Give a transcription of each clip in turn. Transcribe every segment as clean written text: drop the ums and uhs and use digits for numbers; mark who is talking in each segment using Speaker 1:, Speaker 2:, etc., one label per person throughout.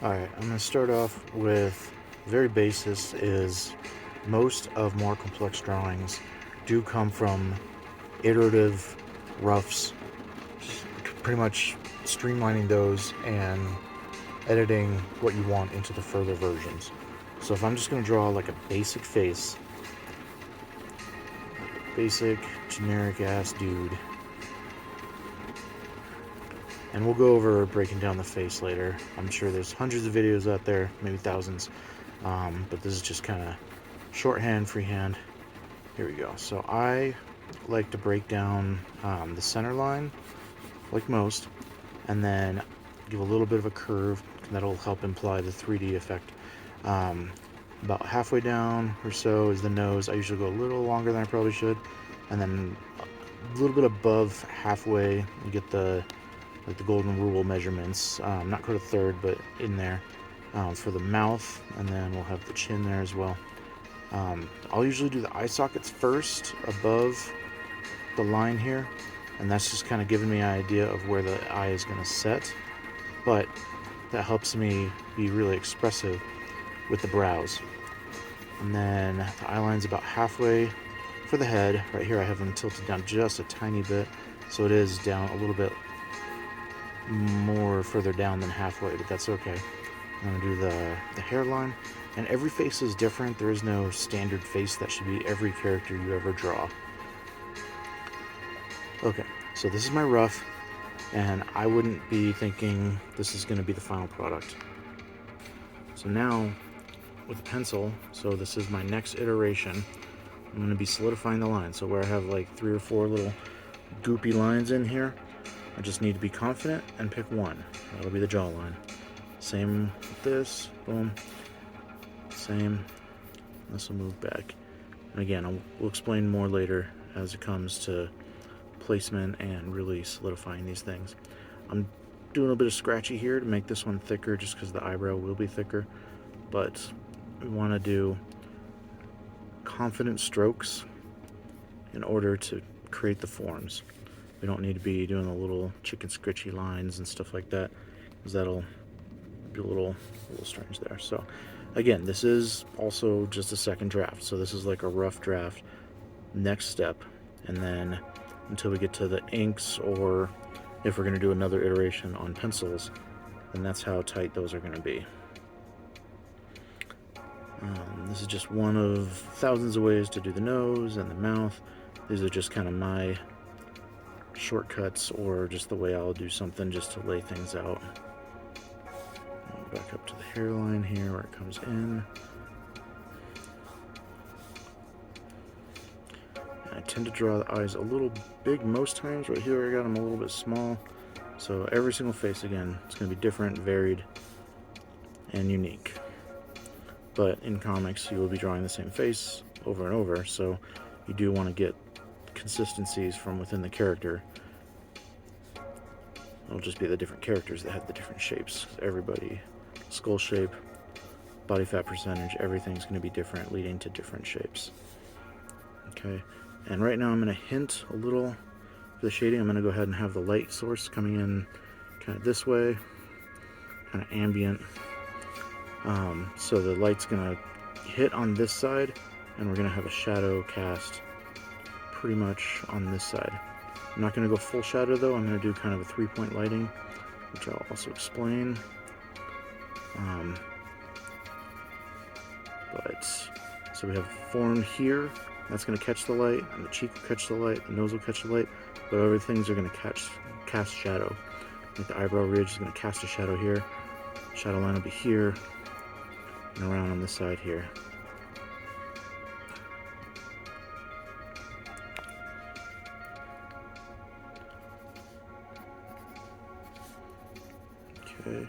Speaker 1: Alright, I'm going to start off with very basis is most of more complex drawings do come from iterative roughs, pretty much streamlining those and editing what you want into the further versions. So if I'm just going to draw like a basic face, basic generic ass dude, and we'll go over breaking down the face later. I'm sure there's hundreds of videos out there, maybe thousands, but this is just kind of shorthand, freehand. Here we go. So I like to break down the center line, like most, and then give a little bit of a curve that'll help imply the 3D effect. About halfway down or so is the nose. I usually go a little longer than I probably should, and then a little bit above halfway you get the golden rule measurements, not quite a third, but in there, for the mouth, and then we'll have the chin there as well. I'll usually do the eye sockets first above the line here, and that's just kind of giving me an idea of where the eye is going to set, but that helps me be really expressive with the brows. And then the eye line's about halfway for the head. Right here I have them tilted down just a tiny bit, so it is down a little bit more further down than halfway, but that's okay. I'm going to do the hairline, and every face is different. There is no standard face that should be every character you ever draw. Okay, so this is my rough, and I wouldn't be thinking this is going to be the final product. So now, with a pencil, so this is my next iteration, I'm going to be solidifying the line. So where I have like 3 or 4 little goopy lines in here, I just need to be confident and pick one. That'll be the jawline. Same with this, boom. Same. This will move back. And again, we'll explain more later as it comes to placement and really solidifying these things. I'm doing a bit of scratchy here to make this one thicker just because the eyebrow will be thicker, but we want to do confident strokes in order to create the forms. We don't need to be doing the little chicken scritchy lines and stuff like that, because that'll be a little strange there. So again, this is also just a second draft, so this is like a rough draft. Next step, and then until we get to the inks, or if we're going to do another iteration on pencils, then that's how tight those are going to be. This is just one of thousands of ways to do the nose and the mouth. These are just kind of my shortcuts, or just the way I'll do something just to lay things out. Back up to the hairline here where it comes in. I tend to draw the eyes a little big most times. Right here I got them a little bit small. So every single face, again, it's going to be different, varied, and unique. But in comics, you will be drawing the same face over and over, so you do want to get consistencies from within the character. It'll just be the different characters that have the different shapes. Everybody, skull shape, body fat percentage, everything's going to be different, leading to different shapes. Okay, and right now I'm going to hint a little for the shading. I'm going to go ahead and have the light source coming in kind of this way, kind of ambient. So the light's going to hit on this side, and we're going to have a shadow cast pretty much on this side. I'm not going to go full shadow though. I'm going to do kind of a 3-point lighting, which I'll also explain. So we have form here. That's going to catch the light, and the cheek will catch the light, the nose will catch the light, but other things are going to cast shadow. Like the eyebrow ridge is going to cast a shadow here. Shadow line will be here, and around on this side here. Okay,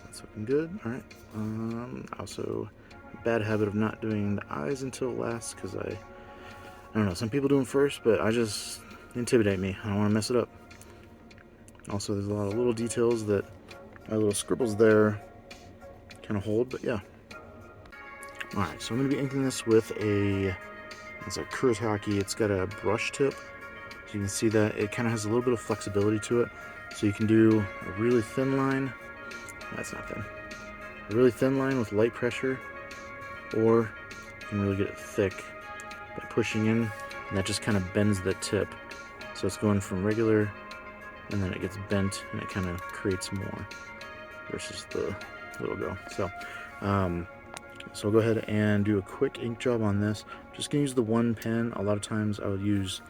Speaker 1: that's looking good. All right. Also, bad habit of not doing the eyes until last, because I don't know. Some people do them first, but I just intimidate me. I don't want to mess it up. Also, there's a lot of little details that my little scribbles there kind of hold, but yeah. All right, so I'm going to be inking this with it's a Kuretake. It's got a brush tip. So you can see that it kind of has a little bit of flexibility to it. So you can do a really thin line, That's not thin. A really thin line with light pressure, or you can really get it thick by pushing in, and that just kind of bends the tip. So it's going from regular, and then it gets bent, and it kind of creates more versus the little go. So I'll go ahead and do a quick ink job on this. I'm just gonna use the one pen. A lot of times I would use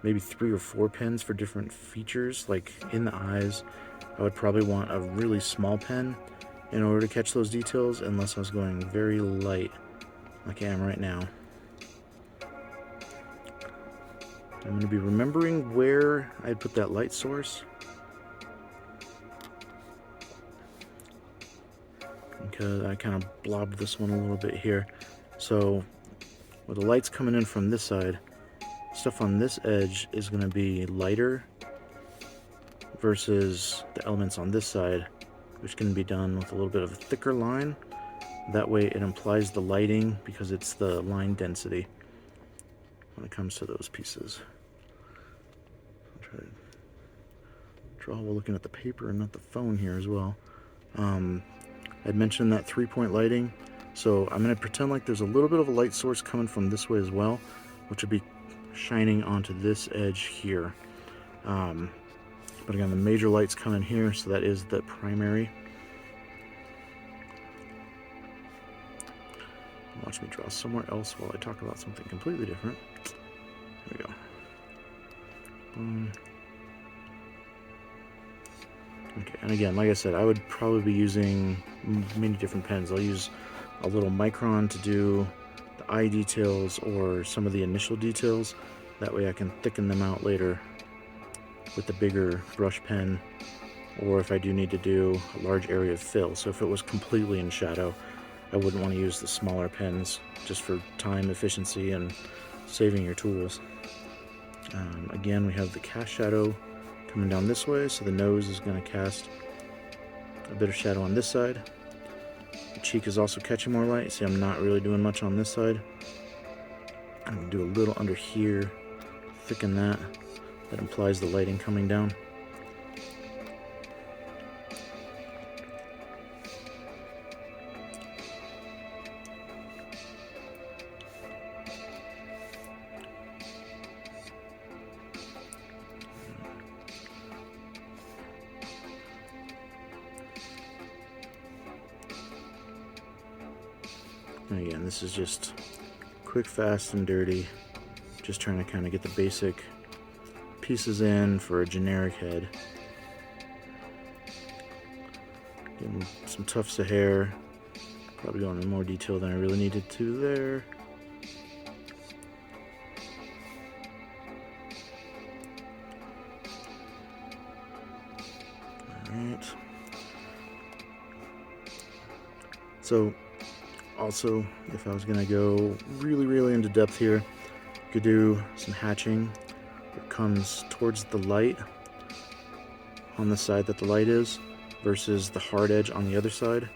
Speaker 1: maybe 3 or 4 pens for different features, like in the eyes. I would probably want a really small pen in order to catch those details, unless I was going very light like I am right now. I'm going to be remembering where I put that light source, because I kind of blobbed this one a little bit here. So with the light's coming in from this side, stuff on this edge is going to be lighter versus the elements on this side, which can be done with a little bit of a thicker line. That way it implies the lighting because it's the line density when it comes to those pieces. I'll try to draw while looking at the paper and not the phone here as well. I'd mentioned that 3-point lighting, so I'm going to pretend like there's a little bit of a light source coming from this way as well, which would be shining onto this edge here. But again, the major light's coming here, so that is the primary. Watch me draw somewhere else while I talk about something completely different. There we go. Okay, and again, like I said, I would probably be using many different pens. I'll use a little micron to do the eye details or some of the initial details. That way I can thicken them out later with the bigger brush pen, or if I do need to do a large area of fill. So if it was completely in shadow, I wouldn't want to use the smaller pens just for time efficiency and saving your tools. Again, we have the cast shadow coming down this way, so the nose is going to cast a bit of shadow on this side. The cheek is also catching more light. See, I'm not really doing much on this side. I'm going to do a little under here, thicken that. That implies the lighting coming down. And again, this is just quick, fast, and dirty. Just trying to kind of get the basic pieces in for a generic head. Getting some tufts of hair. Probably going into more detail than I really needed to there. Alright. So, also, if I was going to go really into depth here, you could do some hatching. It comes towards the light on the side that the light is versus the hard edge on the other side.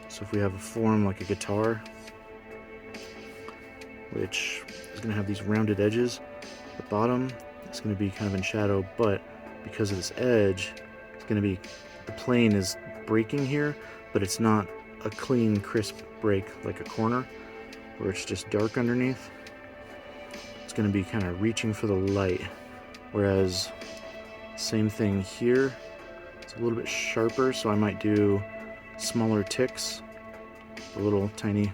Speaker 1: So if we have a form like a guitar, which is going to have these rounded edges, the bottom is going to be kind of in shadow, but because of this edge, it's going to be, the plane is breaking here, but it's not a clean, crisp break like a corner where it's just dark underneath. It's going to be kind of reaching for the light, whereas same thing here, it's a little bit sharper, so I might do smaller ticks, the little tiny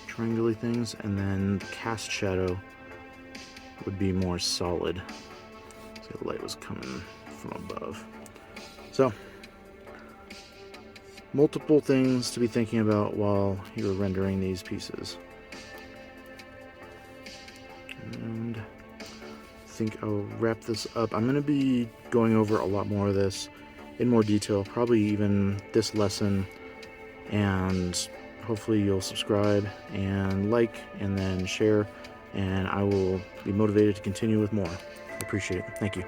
Speaker 1: triangle-y things, and then the cast shadow would be more solid. So the light was coming from above. So multiple things to be thinking about while you're rendering these pieces. And I think I'll wrap this up. I'm going to be going over a lot more of this in more detail, probably even this lesson, and hopefully you'll subscribe and like and then share, and I will be motivated to continue with more. I appreciate it. Thank you.